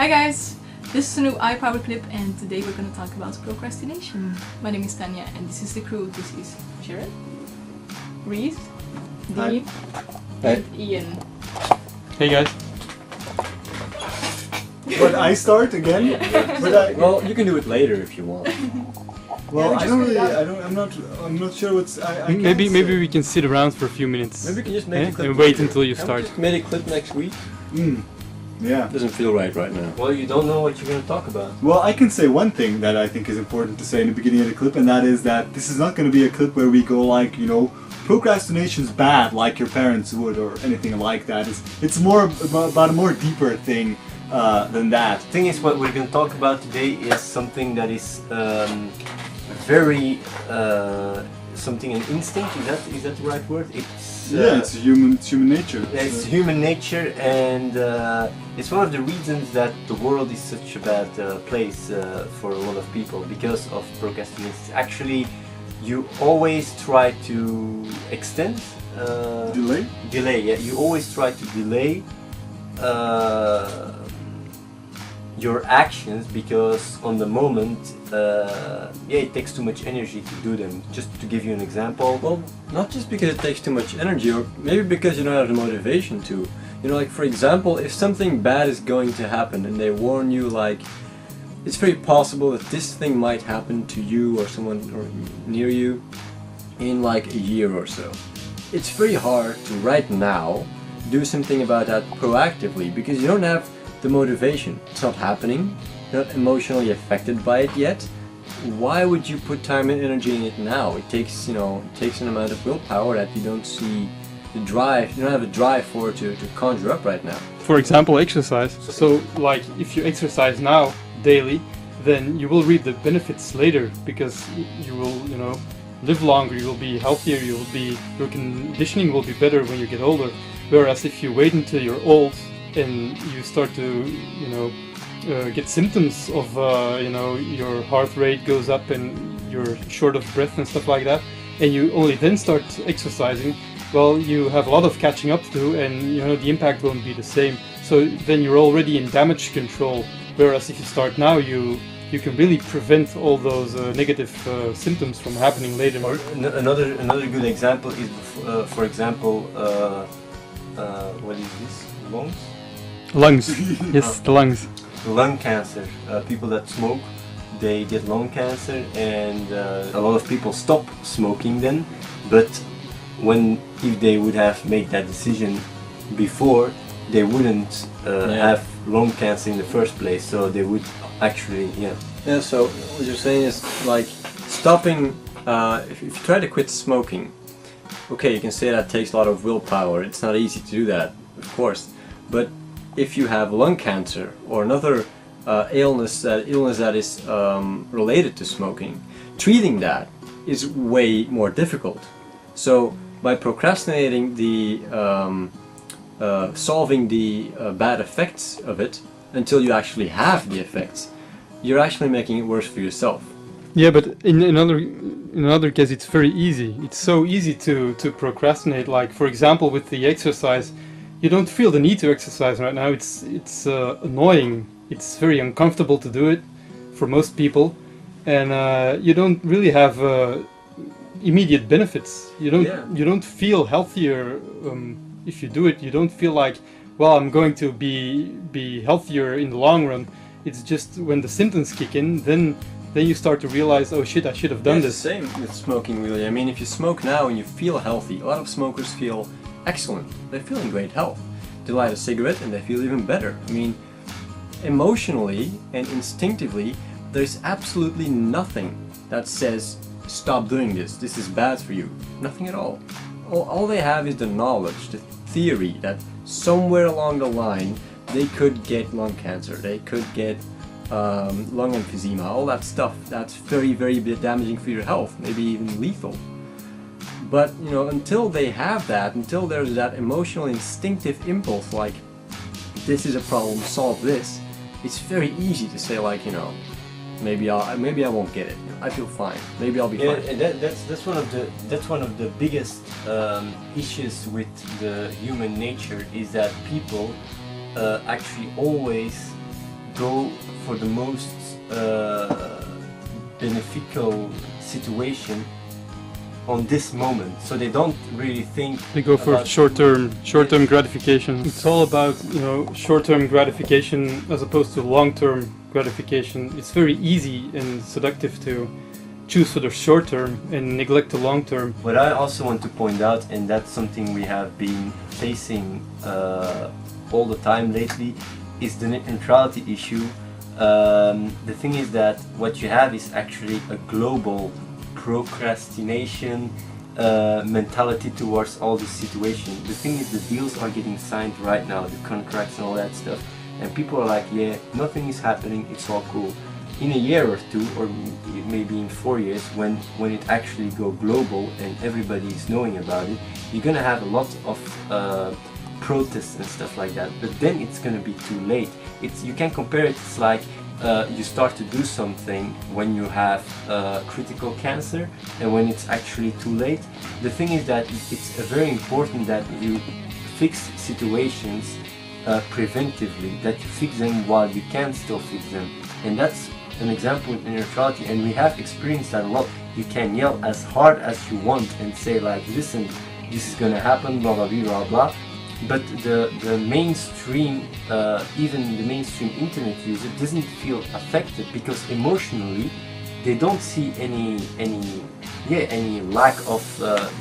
Hi guys, this is a new iPower clip and today we're going to talk about procrastination. My name is Tanya and this is the crew. This is Sharon, Reese, Dean, and Ian. Hey guys. But I start again? Well, you can do it later if you want. Well, Yeah, I'm not sure what's. Maybe we can sit around for a few minutes. Maybe we can just make a clip and wait later. until you Can we start. just make a clip next week? Yeah. Doesn't feel right now. Well, you don't know what you're going to talk about. Well, I can say one thing that I think is important to say in the beginning of the clip, and that is that this is not going to be a clip where we go like, procrastination's bad, like your parents would, or anything like that. It's more about a more deeper thing than that. The thing is, what we're going to talk about today is something that is very something an instinct. Is that the right word? It's human nature. It's human nature, and it's one of the reasons that the world is such a bad place for a lot of people because of procrastination. Actually, you always try to extend, Delay. Yeah, you always try to delay your actions because on the moment, it takes too much energy to do them. Just to give you an example. Well, not just because it takes too much energy, or maybe because you don't have the motivation to. Like for example, if something bad is going to happen and they warn you, like, it's very possible that this thing might happen to you or someone near you in like a year or so. It's very hard to right now do something about that proactively because you don't have the motivation. It's not happening. You're not emotionally affected by it yet. Why would you put time and energy in it now? It takes, it takes an amount of willpower that you don't see the drive. You don't have a drive for it to conjure up right now. For example, exercise. So, like, if you exercise now daily, then you will reap the benefits later because you will, live longer. You will be healthier. Your conditioning will be better when you get older. Whereas if you wait until you're old and you start to, get symptoms of, your heart rate goes up and you're short of breath and stuff like that, and you only then start exercising, well, you have a lot of catching up to do, and the impact won't be the same. So then you're already in damage control. Whereas if you start now, you can really prevent all those negative symptoms from happening later. Or another good example is, for example, what is this? Lungs. Yes, the lungs. Lung cancer. People that smoke, they get lung cancer, and a lot of people stop smoking then. But if they would have made that decision before, they wouldn't have lung cancer in the first place. So they would actually, Yeah. So what you're saying is like stopping. If you try to quit smoking, okay, you can say that takes a lot of willpower. It's not easy to do that, of course. But if you have lung cancer or another illness that is related to smoking, treating that is way more difficult. So by procrastinating solving the bad effects of it until you actually have the effects, you're actually making it worse for yourself. Yeah, but in another case, it's very easy. It's so easy to procrastinate. Like, for example, with the exercise, you don't feel the need to exercise right now. It's annoying. It's very uncomfortable to do it for most people, and you don't really have immediate benefits. You don't feel healthier if you do it. You don't feel like, well, I'm going to be healthier in the long run. It's just when the symptoms kick in, then you start to realize, oh shit, I should have done this. It's the same with smoking, really. I mean, if you smoke now and you feel healthy, a lot of smokers feel excellent. They feel in great health. They light a cigarette and they feel even better. I mean, emotionally and instinctively, there's absolutely nothing that says, stop doing this, this is bad for you. Nothing at all. All they have is the knowledge, the theory that somewhere along the line they could get lung cancer, they could get lung emphysema, all that stuff. That's very, very damaging for your health, maybe even lethal. But until they have that, until there's that emotional instinctive impulse like, this is a problem, solve this, it's very easy to say like, maybe I won't get it. I feel fine. Maybe I'll be fine. And that's one of the biggest issues with the human nature is that people actually always go for the most beneficial situation on this moment, so they don't really think. They go for short-term gratification. It's all about, you know, short-term gratification as opposed to long-term gratification. It's very easy and seductive to choose for the short term and neglect the long term. What I also want to point out, and that's something we have been facing all the time lately, is the net neutrality issue. The thing is that what you have is actually a global procrastination mentality towards all this situation. The thing is, the deals are getting signed right now, the contracts and all that stuff, and people are like, yeah, nothing is happening, it's all cool. In a year or two, or maybe in 4 years, when it actually go global and everybody is knowing about it, you're gonna have a lot of protests and stuff like that. But then it's gonna be too late. You can compare it. It's like you start to do something when you have critical cancer, and when it's actually too late. The thing is that it's very important that you fix situations preventively, that you fix them while you can still fix them, and that's an example in neutrality, and we have experienced that a lot. You can yell as hard as you want and say like, listen, this is gonna happen, blah blah blah blah blah, but the mainstream, even the mainstream internet user doesn't feel affected, because emotionally they don't see any lack of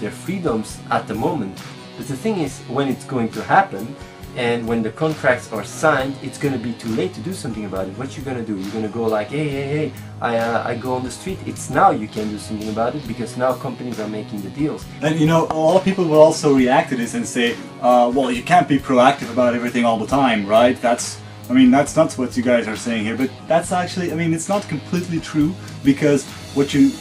their freedoms at the moment. But the thing is, when it's going to happen, and when the contracts are signed, it's going to be too late to do something about it. What you going to do? You're going to go like, hey, I go on the street. It's now you can do something about it, because now companies are making the deals. And you know, a lot of people will also react to this and say, well, you can't be proactive about everything all the time, right? That's not what you guys are saying here, but that's actually, it's not completely true, because what you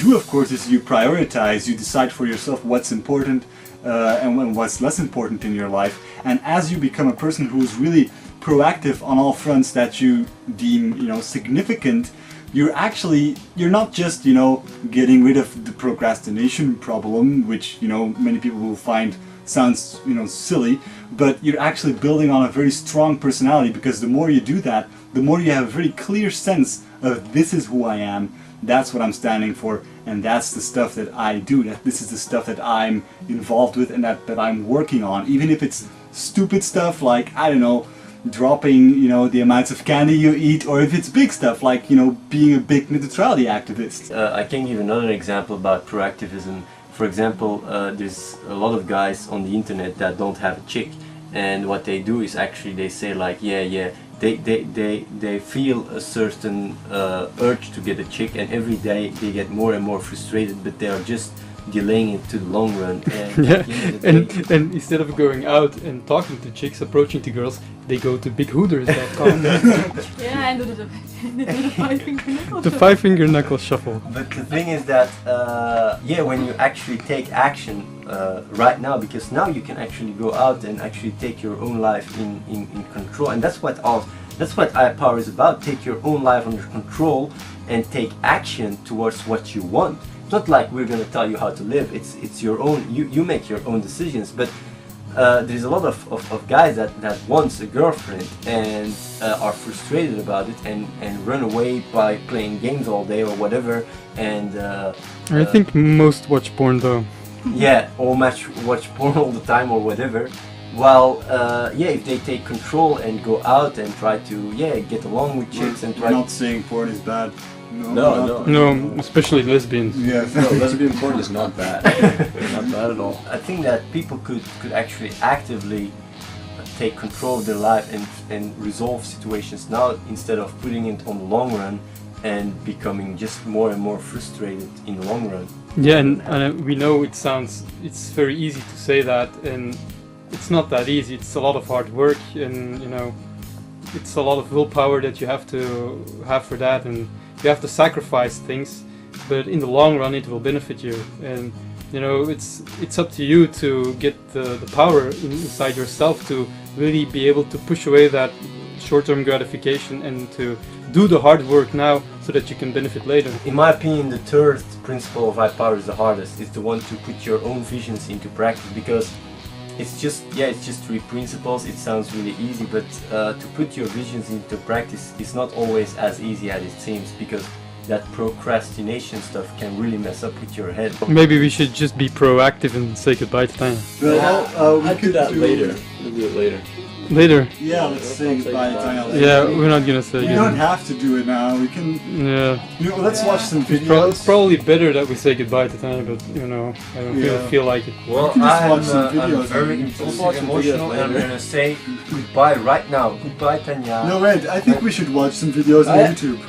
do, of course, is you prioritize, you decide for yourself what's important and what's less important in your life. And as you become a person who's really proactive on all fronts that you deem, significant, you're not just, getting rid of the procrastination problem, which, many people will find sounds, silly, but you're actually building on a very strong personality, because the more you do that, the more you have a very clear sense of, this is who I am, that's what I'm standing for, and that's the stuff that I do, that this is the stuff that I'm involved with and that I'm working on, even if it's stupid stuff like, I don't know, dropping, the amounts of candy you eat, or if it's big stuff like, being a big net neutrality activist. I can give another example about proactivism. For example, there's a lot of guys on the internet that don't have a chick, and what they do is actually they say like, they feel a certain urge to get a chick, and every day they get more and more frustrated, but they are just delaying it to the long run. And, and instead of going out and talking to chicks, approaching to girls, they go to bighooters.com. Yeah, and do the 5-finger knuckle The 5-finger knuckle shuffle. But the thing is that, when you actually take action right now, because now you can actually go out and actually take your own life in control, and that's what iPower is about. Take your own life under control and take action towards what you want. It's not like we're going to tell you how to live. It's your own. You make your own decisions. But there's a lot of guys that wants a girlfriend and are frustrated about it and run away by playing games all day or whatever. And I think most watch porn though. Yeah, or watch porn all the time or whatever. Well, if they take control and go out and try to get along with chicks and try. We're not saying porn is bad. No, especially lesbians. Yes. No, lesbian porn is not bad. Not bad at all. I think that people could actually actively take control of their life and resolve situations now, instead of putting it on the long run and becoming just more and more frustrated in the long run. Yeah, and we know it's very easy to say that, and it's not that easy. It's a lot of hard work, and it's a lot of willpower that you have to have for that, and you have to sacrifice things, but in the long run it will benefit you. And it's up to you to get the power inside yourself to really be able to push away that short-term gratification and to do the hard work now so that you can benefit later. In my opinion, the third principle of iPower is the hardest. It's the one to put your own visions into practice, because it's just three principles. It sounds really easy, but to put your visions into practice is not always as easy as it seems, because that procrastination stuff can really mess up with your head. Maybe we should just be proactive and say goodbye to Tanya. Well, we I'll do could that later. We'll do it later. Later. Yeah, let's say goodbye to Tanya later. Yeah, we're not gonna say We goodbye. don't have to do it now. We can. Yeah. Let's watch some It's videos. probably better that we say goodbye to Tanya, but I don't Yeah. feel like it. Well, can just watch I'm some videos very and impulsive, watch some videos emotional, and I'm later. gonna say goodbye right now. Goodbye, Tanya. No, wait. I think we should watch some videos on I- YouTube.